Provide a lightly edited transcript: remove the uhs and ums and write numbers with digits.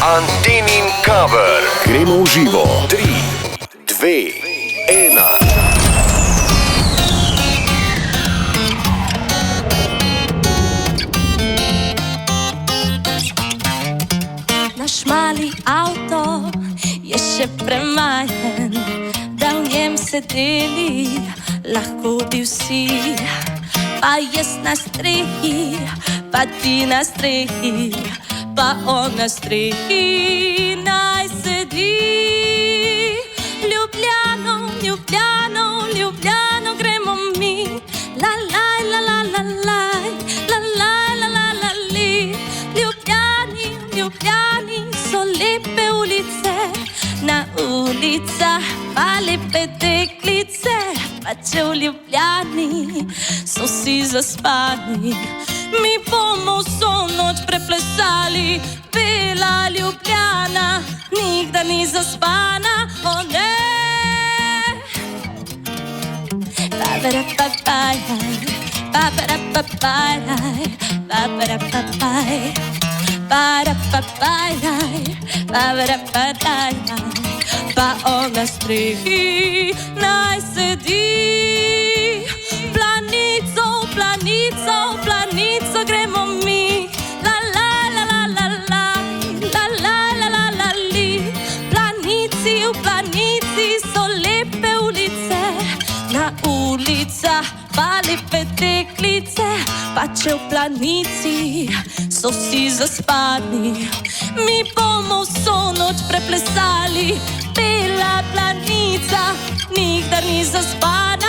Antenin cover. Gremo v živo. 3, 2, 1. Naš mali avto je še premajen, da v njem sedeli lahko bi vsi. Pa jaz na strehi, pa ti na strehi, pa on na strehi naj sedi. Ljubljano, Ljubljano, Ljubljano gremo mi. La la la la la la, la la la la la li. Ljubljani, Ljubljani so lepe ulice, na ulicah pa lepe deklice. Pa če v Ljubljani so vsi zaspani, mi bomo vso noč preplesali. Bela Ljubljana nikdar ni zaspana, o ne. Ba-ba-da-ba-baj, ba-ba-da-ba-baj, ba-ba-da-ba-baj, ba-da-ba-baj, ba-ba-da-ba-baj. Pa on na strehi naj sedi. Planico, planico, planico gremo mi. La la la la la la, la la la la la li. Planici, v planici so lepe ulice, na ulicah pa lepe deklice. Pa če v planici so vsi zaspani, mi bomo vso noč preplesali. Bela planica nikdar ni zaspana.